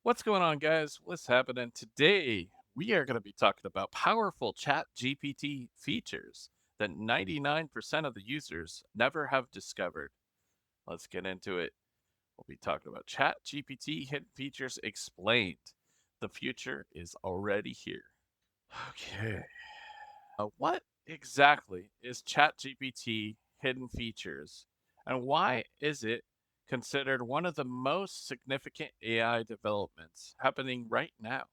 What's going on, guys? What's happening today? We are going to be talking about powerful Chat GPT features that 99% of the users never have discovered. Let's get into it. We'll be talking about Chat GPT Hidden Features Explained. The future is already here. Okay. What exactly is ChatGPT Hidden Features, and why is it considered one of the most significant AI developments happening right now?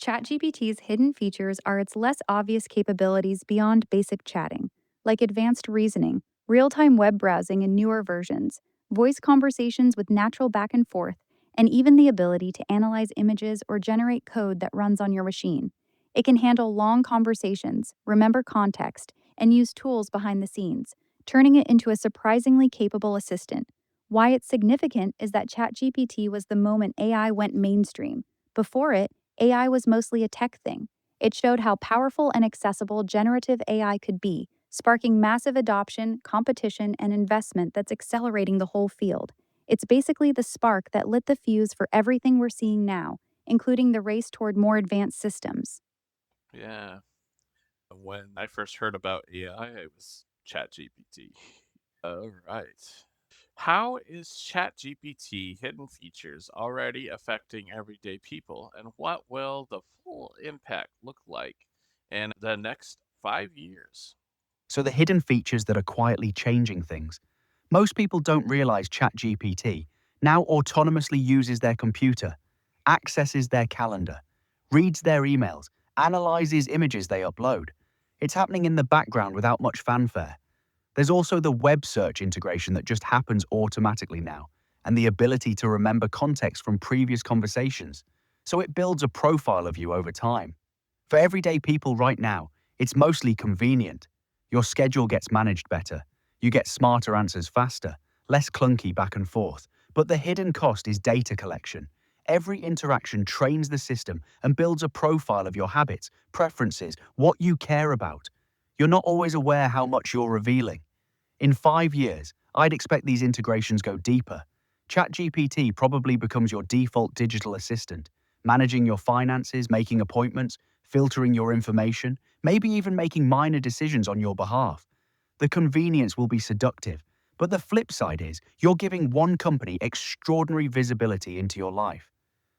ChatGPT's hidden features are its less obvious capabilities beyond basic chatting, like advanced reasoning, real time web browsing in newer versions, voice conversations with natural back and forth, and even the ability to analyze images or generate code that runs on your machine. It can handle long conversations, remember context, and use tools behind the scenes, turning it into a surprisingly capable assistant. Why it's significant is that ChatGPT was the moment AI went mainstream. Before it, AI was mostly a tech thing. It showed how powerful and accessible generative AI could be, sparking massive adoption, competition, and investment that's accelerating the whole field. It's basically the spark that lit the fuse for everything we're seeing now, including the race toward more advanced systems. Yeah. When I first heard about AI, it was ChatGPT. All right. How is ChatGPT Hidden Features already affecting everyday people, and what will the full impact look like in the next 5 years? So the hidden features that are quietly changing things. Most people don't realize ChatGPT now autonomously uses their computer, accesses their calendar, reads their emails, analyzes images they upload. It's happening in the background without much fanfare. There's also the web search integration that just happens automatically now, and the ability to remember context from previous conversations. So it builds a profile of you over time. For everyday people right now, it's mostly convenient. Your schedule gets managed better. You get smarter answers faster, less clunky back and forth. But the hidden cost is data collection. Every interaction trains the system and builds a profile of your habits, preferences, what you care about. You're not always aware how much you're revealing. In 5 years, I'd expect these integrations go deeper. ChatGPT probably becomes your default digital assistant, managing your finances, making appointments, filtering your information, maybe even making minor decisions on your behalf. The convenience will be seductive, but the flip side is you're giving one company extraordinary visibility into your life.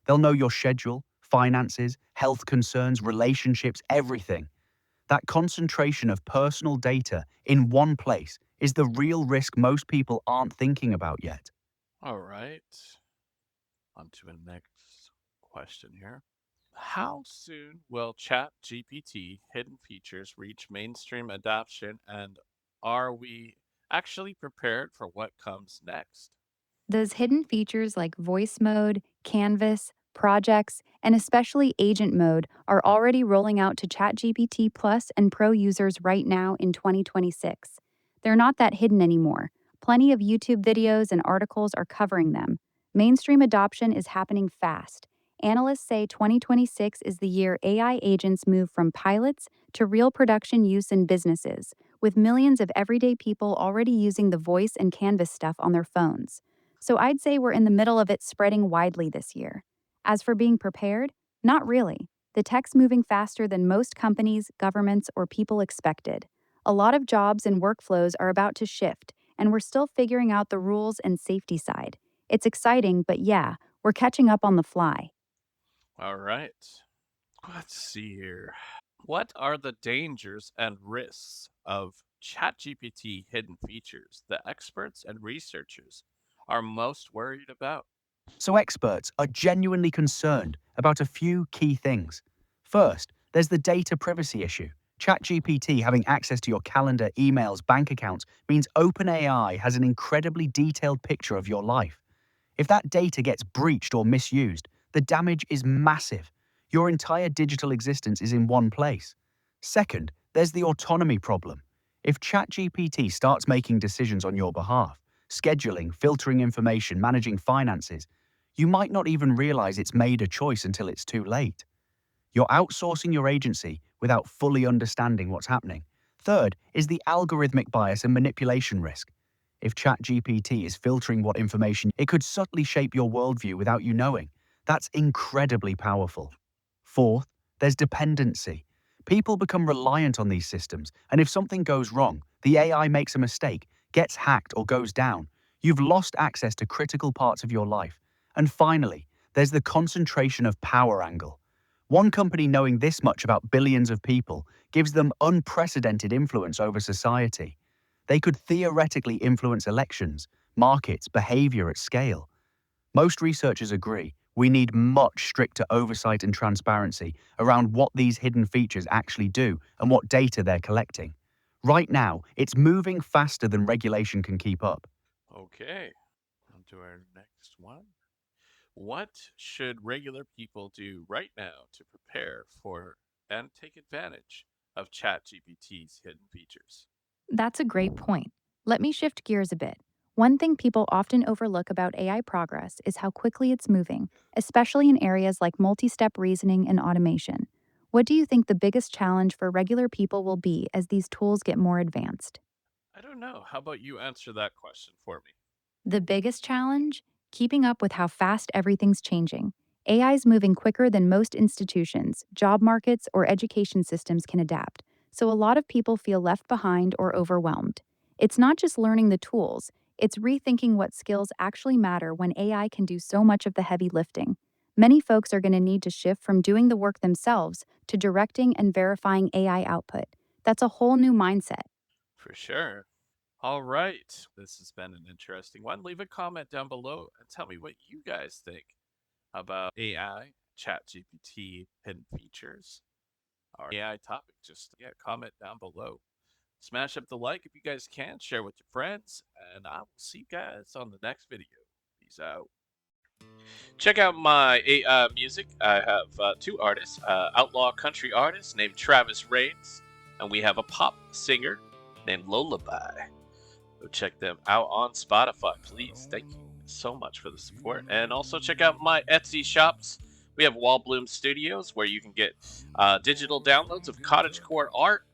They'll know your schedule, finances, health concerns, relationships, everything. That concentration of personal data in one place is the real risk most people aren't thinking about yet. All right. On to the next question here. How soon will ChatGPT Hidden Features reach mainstream adoption, and are we actually prepared for what comes next? Those hidden features like voice mode, canvas, projects, and especially agent mode are already rolling out to ChatGPT Plus and Pro users right now in 2026. They're not that hidden anymore. Plenty of YouTube videos and articles are covering them. Mainstream adoption is happening fast. Analysts say 2026 is the year AI agents move from pilots to real production use in businesses, with millions of everyday people already using the voice and canvas stuff on their phones. So I'd say we're in the middle of it spreading widely this year. As for being prepared, not really. The tech's moving faster than most companies, governments, or people expected. A lot of jobs and workflows are about to shift, and we're still figuring out the rules and safety side. It's exciting, but yeah, we're catching up on the fly. All right. Let's see here. What are the dangers and risks of ChatGPT Hidden Features that experts and researchers are most worried about? So experts are genuinely concerned about a few key things. First, there's the data privacy issue. ChatGPT having access to your calendar, emails, bank accounts means OpenAI has an incredibly detailed picture of your life. If that data gets breached or misused, the damage is massive. Your entire digital existence is in one place. Second, there's the autonomy problem. If ChatGPT starts making decisions on your behalf, scheduling, filtering information, managing finances, you might not even realize it's made a choice until it's too late. You're outsourcing your agency without fully understanding what's happening. Third is the algorithmic bias and manipulation risk. If ChatGPT is filtering what information, it could subtly shape your worldview without you knowing. That's incredibly powerful. Fourth, there's dependency. People become reliant on these systems, and if something goes wrong, the AI makes a mistake, gets hacked, or goes down, you've lost access to critical parts of your life. And finally, there's the concentration of power angle. One company knowing this much about billions of people gives them unprecedented influence over society. They could theoretically influence elections, markets, behavior at scale. Most researchers agree we need much stricter oversight and transparency around what these hidden features actually do and what data they're collecting. Right now, it's moving faster than regulation can keep up. Okay, on to our next one. What should regular people do right now to prepare for and take advantage of ChatGPT's hidden features? That's a great point. Let me shift gears a bit. One thing people often overlook about AI progress is how quickly it's moving, especially in areas like multi step reasoning and automation. What do you think the biggest challenge for regular people will be as these tools get more advanced? I don't know. How about you answer that question for me? The biggest challenge? Keeping up with how fast everything's changing. AI is moving quicker than most institutions, job markets, or education systems can adapt, so a lot of people feel left behind or overwhelmed. It's not just learning the tools, it's rethinking what skills actually matter when AI can do so much of the heavy lifting. Many folks are going to need to shift from doing the work themselves to directing and verifying AI output. That's a whole new mindset. For sure. All right. This has been an interesting one. Leave a comment down below and tell me what you guys think about AI, ChatGPT, hidden features, our AI topic. Just yeah, comment down below. Smash up the like if you guys can, share with your friends, and I will see you guys on the next video. Peace out. Check out my music. I have two artists, outlaw country artist named Travis Rains, and we have a pop singer named Lullaby. Go check them out on Spotify, please. Thank you so much for the support. And also check out my Etsy shops. We have Wall Bloom Studios, where you can get digital downloads of cottagecore art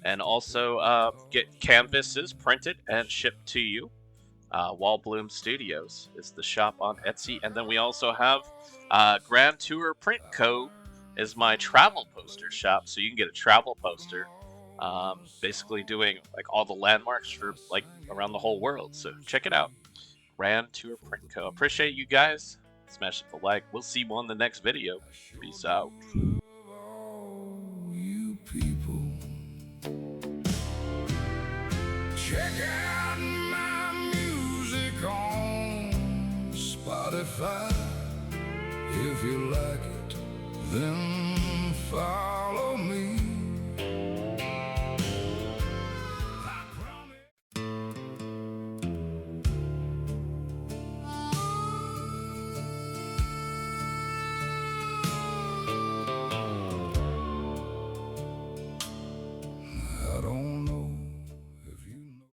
and also get canvases printed and shipped to you. Wall Bloom Studios is the shop on Etsy. And then we also have Grand Tour Print Co. is my travel poster shop. So you can get a travel poster basically doing like all the landmarks for like around the whole world. So check it out. Grand Tour Print Co. Appreciate you guys. Smash the like. We'll see you on the next video. Peace out. You people, check out my music on Spotify. If you like it, then follow me.